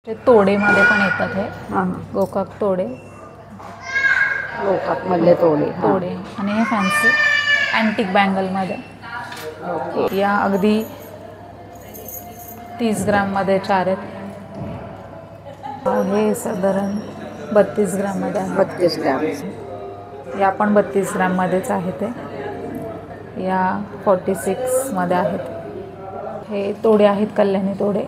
ते तोडेमध्ये पण येतात हे गोकाक तोडे, गोकाक मधले तोडे तोडे आणि हे फॅन्सी अँटिक बँगलमध्ये. या अगदी 30 ग्राममध्ये 4 आहेत. हे साधारण 32 ग्राममध्ये आहे. 32 ग्राम. या पण 32 ग्राममध्येच आहे ते. या 46 मध्ये आहेत. हे तोडे आहेत कल्याणी तोडे.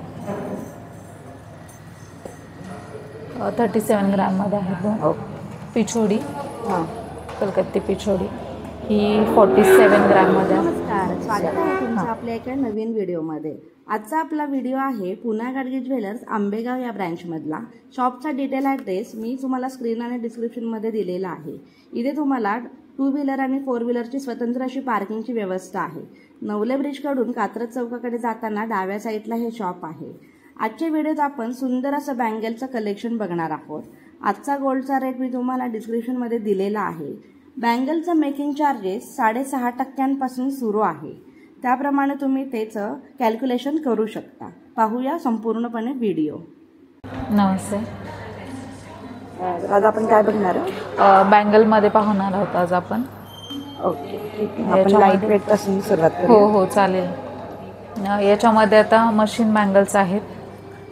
37 ग्राममध्ये आहेत. पिछोडी कलकत्ती पिछोडी ही 47 ग्राममध्ये आहे. नमस्कार, स्वागत आहे तुमचं आपल्या एका नवीन व्हिडिओमध्ये. आजचा आपला व्हिडिओ आहे पुना गाडगे ज्वेलर्स आंबेगाव या ब्रँचमधला. शॉपचा डिटेल ॲड्रेस मी तुम्हाला स्क्रीन आणि डिस्क्रिप्शनमध्ये दिलेला आहे. इथे तुम्हाला 2 व्हीलर आणि 4 व्हीलरची स्वतंत्र अशी पार्किंगची व्यवस्था आहे. नवले ब्रिजकडून कात्रज चौकाकडे जाताना डाव्या साईडला हे शॉप आहे. आजच्या व्हिडिओत आपण सुंदर असं बँगलचं कलेक्शन बघणार आहोत. आजचा गोल्डचा रेट मी तुम्हाला डिस्क्रिप्शनमध्ये दिलेला आहे. बँगलचं मेकिंग चार्जेस 6.5% सुरू आहे. त्याप्रमाणे तुम्ही त्याचं कॅल्क्युलेशन करू शकता. पाहूया संपूर्णपणे व्हिडिओ. नमस्ते. आज आपण काय बघणार आहोत? बँगलमध्ये पाहणार आहोत आज आपण. ओके, ठीक आहे. आपण लाईट वेट पासून सुरुवात करू. हो चालेल. याच्यामध्ये आता मशीन बँगल्स आहेत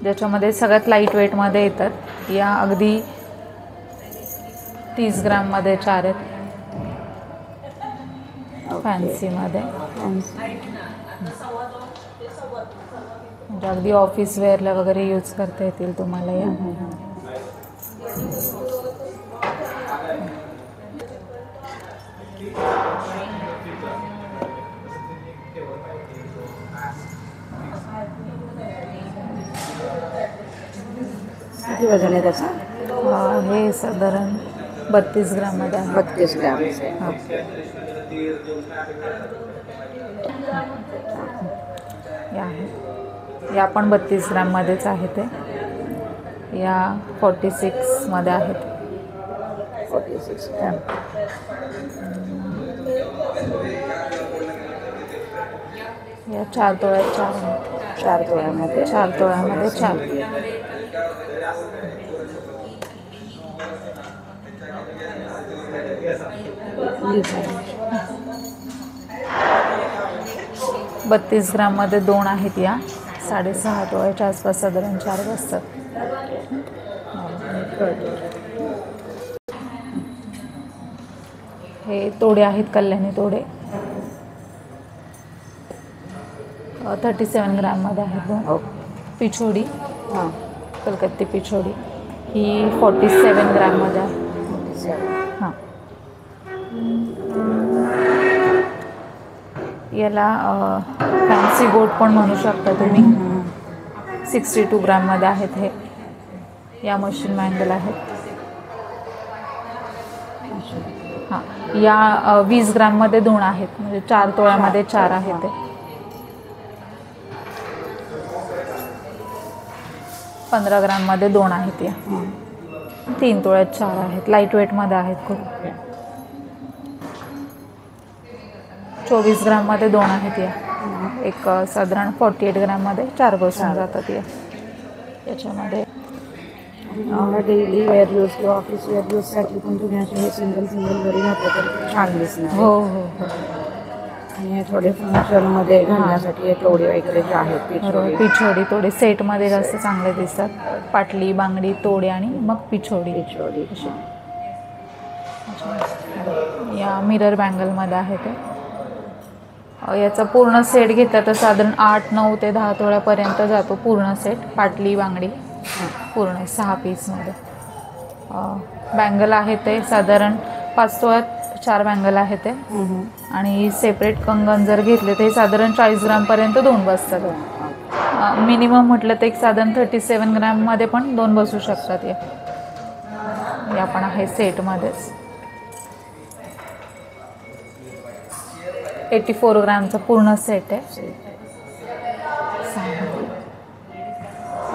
ज्याच्यामध्ये सगळ्यात लाईट वेटमध्ये येतात. या अगदी 30 ग्राममध्ये 4 आहेत. फॅन्सीमध्ये म्हणजे अगदी ऑफिस वेअरला वगैरे यूज करता येतील तुम्हाला. या किती वजन आहे त्याचं? हे साधारण 32 ग्राममध्ये आहे. 32 ग्राम. या पण 32 ग्राममध्येच आहे ते. या 46 मध्ये आहेत. 46 ग्राम. या 4 तोळ्यात 4 तोळ्यामध्ये 4 तोळ्यामध्ये 4. बत्तीस ग्राममध्ये 2 आहेत. या 6.5 तोळ्याच्या आसपास साधारण 4 बसतात. हे तोडे आहेत कल्याणी तोडे. 37 ग्राममध्ये आहेत 2. पिछोडी कलकत्ती पिछोडी ही 47 ग्राममध्ये आहे. याला फॅन्सी गोट पण म्हणू शकता तुम्ही. 62 ग्राममध्ये आहेत हे. या मशीन बँगल आहेत. या 20 ग्राममध्ये 2 आहेत म्हणजे 4 तोळ्यामध्ये 4 आहेत ते. 15 ग्राममध्ये 2 आहेत. या 3 तोळ्यात 4 आहेत. लाईट वेटमध्ये आहेत खूप. 24 ग्राममध्ये 2 आहेत. या एक साधारण 48 ग्राममध्ये 4 बसून जातात. याच्यामध्ये डेली वेअर यूज किंवा ऑफिस वेअर यूजसाठी पण तुम्ही असे सिंगल घरी घातलं तर छान दिसणार. हो. आणि थोडे फंक्शनमध्ये घालण्यासाठी तोडे वगैरे जे आहेत पिछोडी तोडे सेटमध्ये जास्त चांगले दिसतात. पाटली बांगडी तोडे आणि मग पिछोडी. या मिरर बँगलमध्ये आहे ते. याचा पूर्ण सेट घेतला तर साधारण 8, 9 ते 10 तोळ्यापर्यंत जातो पूर्ण सेट. पाटली बांगडी पूर्ण 6 पीसमध्ये. बँगल आहे ते साधारण 5 तोळ्यात 4 बँगल आहे ते. आणि सेपरेट कंगन जर घेतले ते साधारण 40 ग्रामपर्यंत 2 बसतात. मिनिमम म्हटलं तर एक साधारण 37 ग्राममध्ये पण 2 बसू शकतात. या पण आहे सेटमध्येच. 84 ग्रामचा पूर्ण सेट आहे.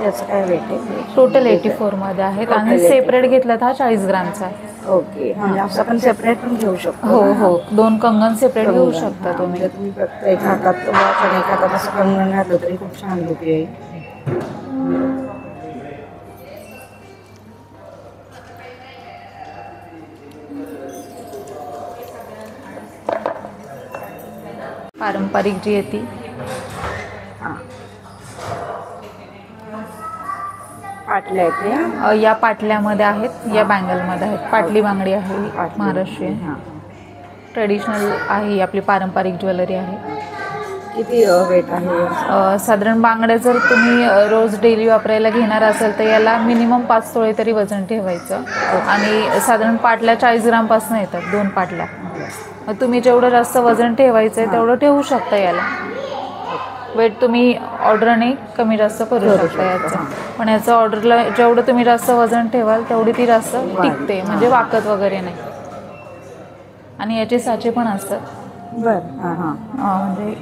याचं काय वेट आहे? टोटल 84 मध्ये आहेत. आणि सेपरेट घेतला तर हा 40 ग्रामचा आहे. ओके, म्हणजे असं आपण सेपरेट पण घेऊ शकतो. हो 2 कंगन सेपरेट घेऊ शकता तुम्ही. एक हातात वॉच आणि एक हातात असं कंगन घातलं तरी खूप छान लुक येईल. पारंपरिक जी आहे ती. हां, पाटल्या आहेत या पाटल्यामध्ये आहेत, या बँगलमध्ये आहेत. पाटली बांगडी आहे, महाराष्ट्रीयन हां. ट्रेडिशनल आहे, आपली पारंपरिक ज्वेलरी आहे. किती वेट आहे? साधारण बांगड्या जर तुम्ही रोज डेली वापरायला घेणार असाल तर याला मिनिमम 5 तोळे तरी वजन ठेवायचं. आणि साधारण पाटल्या 40 ग्रामपासून येतात, 2 पाटल्या. मग तुम्ही जेवढं जास्त वजन ठेवायचं आहे तेवढं ठेवू शकता. याला वेट तुम्ही ऑर्डरने कमी जास्त करू शकता याचं. पण याचं ऑर्डरला जेवढं तुम्ही जास्त वजन ठेवाल तेवढी ती जास्त टिकते, म्हणजे वाकत वगैरे नाही. आणि याचे साचे पण असतात. म्हणजे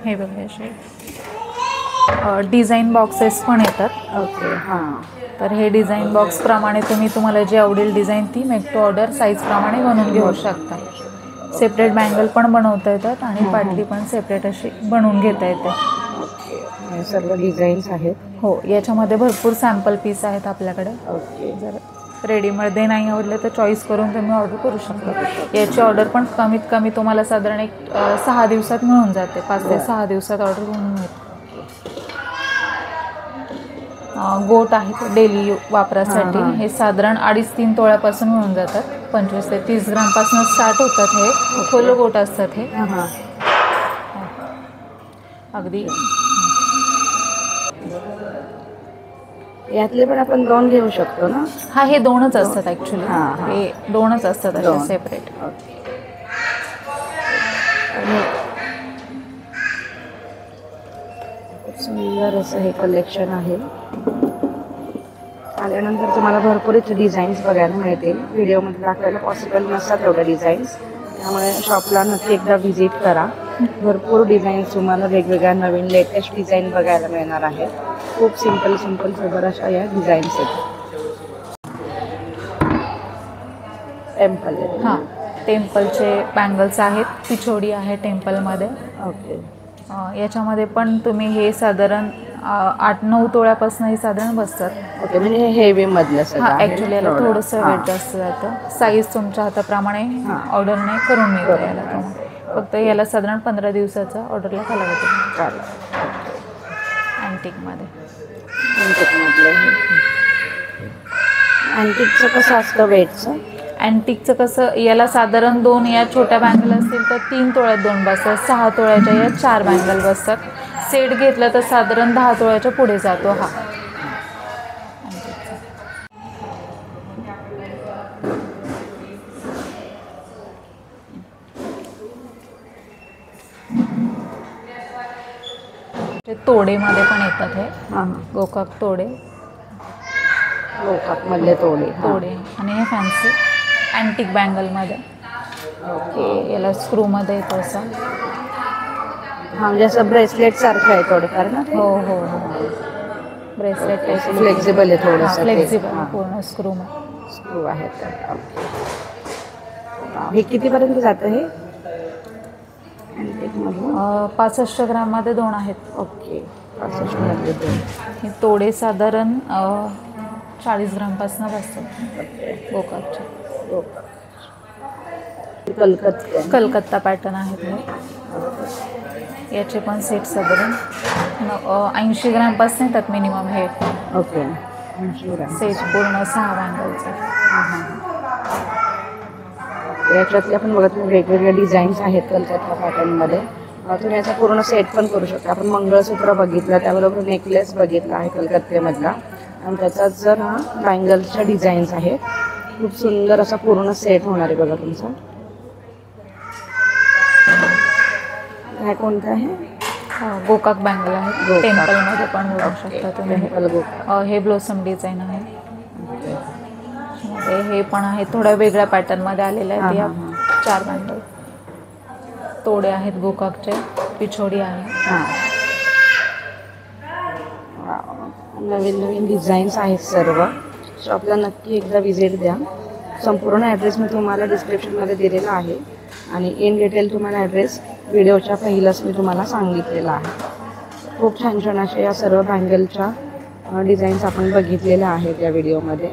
हे बघा, असे डिझाईन बॉक्सेस पण येतात. ओके. हां. तर हे डिझाईन बॉक्सप्रमाणे तुम्हाला जे आवडेल डिझाईन ती मेक टू ऑर्डर साईजप्रमाणे बनवून घेऊ शकता. सेपरेट बँगल पण बनवता येतात आणि पाटली पण सेपरेट अशी बनवून घेता येते. ओके. सर्व डिझाईन्स आहेत. हो, याच्यामध्ये भरपूर सॅम्पल पीस आहेत आपल्याकडे. ओके. जर रेडीमध्ये नाही आवडलं तर चॉईस करून तुम्ही ऑर्डर करू शकता. याची ऑर्डर पण कमीत कमी तुम्हाला साधारण 6 दिवसात मिळून जाते. 5 ते 6 दिवसात ऑर्डर करून मिळते. गोट आहेत डेली वापरासाठी. हे साधारण 2.5-3 तोळ्यापासून मिळून जातात. 25 ते 30 ग्रामपासून स्टार्ट होतात. हे खोल गोट असतात. हे अगदी यातले पण आपण 2 घेऊ शकतो ना? हा, हे 2च असतात ॲक्च्युली. हे 2च असतात असे सेपरेट. सुंदर असं हे कलेक्शन आहे. आल्यानंतर तुम्हाला भरपूर इथे डिझाईन्स बघायला मिळतील. व्हिडिओमध्ये दाखवायला पॉसिबल नसतात एवढ्या डिझाईन्स, त्यामुळे शॉपला नक्की एकदा व्हिजिट करा. भरपूर डिझाईन्स तुम्हाला वेगवेगळ्या नवीन लेटेस्ट डिझाईन बघायला मिळणार आहेत. खूप सिंपल सोबर अशा या डिझाईन्स आहेत. टेम्पल. हां, टेम्पलचे बँगल्स आहेत. पिछोडी आहे टेम्पलमध्ये. ओके. याच्यामध्ये पण तुम्ही हे साधारण 8-9 तोळ्यापासून हे साधारण बसतात. ओके, म्हणजे हे हेवी मधलं सगळं. हां, ॲक्च्युली याला थोडंसं वेट जास्त जातं. साईज तुमच्या हाताप्रमाणे ऑर्डर नाही करून मिळतं याला. फक्त याला साधारण 15 दिवसाचा ऑर्डरला कालावधी. अँटिकमध्ये. अँटिकचं कसं असतं वेटचं? अँटिकचं कसं, याला साधारण 2 या छोट्या बँगल असतील तर 3 तोळ्यात 2 बसतात. 6 तोळ्याच्या या 4 बँगल बसतात. सेट घेतलं तर साधारण 10 तोळ्याच्या पुढे जातो हा. तोडेमध्ये पण येतात हे. गोकाक तोडे. गोकाकमधले तोडे. आणि हे फॅन्सी अँटिक बँगलमध्ये. ओके. याला स्क्रूमध्ये येतो असं. म्हणजे असं ब्रेसलेट सारखं आहे थोडंफार ना? हो. Bracelet type. फ्लेक्झिबल आहे थोडंसं. फ्लेक्झिबल पूर्ण स्क्रू आहेत. हे कितीपर्यंत जातं हे? 65 ग्राममध्ये 2 आहेत. ओके. 65मध्ये 2. हे तोडे साधारण 40 ग्रामपासून बसतात. गोकाकचे. कलकत्ता पॅटर्न आहेत हे. याचे पण सेट साधारण 80 ग्रामपासून येतात मिनिमम हे. ओके. सेट पूर्ण 6 बँगलचे. याच्यातले आपण बघत वेगवेगळे डिझाईन्स आहेत कलकत्ता पॅटर्नमध्ये. तुम्ही याचा पूर्ण सेट पण करू शकता. आपण मंगळसूत्र बघितलं, त्याबरोबर नेकलेस बघितला आहे कलकत्त्यामधला, आणि त्याचाच जर हा बँगल्सच्या डिझाईन्स आहेत. खूप सुंदर असा पूर्ण सेट होणार आहे बघा तुमचा. हा कोणता आहे? गोकाक बँगल आहे. टेम्पलमध्ये पण बघू शकता तुम्ही. हे ब्लोसम डिझाईन आहे. हे पण आहे थोड्या वेगळ्या पॅटर्नमध्ये आलेले आहेत. या 4 बँगल. तोडे आहेत गोकाकचे. पिछोडी आहे. नवीन डिझाईन्स आहेत सर्व. शॉपला नक्की एकदा व्हिजिट द्या. संपूर्ण ॲड्रेस मी तुम्हाला डिस्क्रिप्शनमध्ये दिलेला आहे, आणि इन डिटेल तुम्हाला ॲड्रेस व्हिडिओच्या पहिलाच मी तुम्हाला सांगितलेला आहे. खूप छान अशा या सर्व बँगलच्या डिझाईन्स आपण बघितलेल्या आहेत या व्हिडिओमध्ये.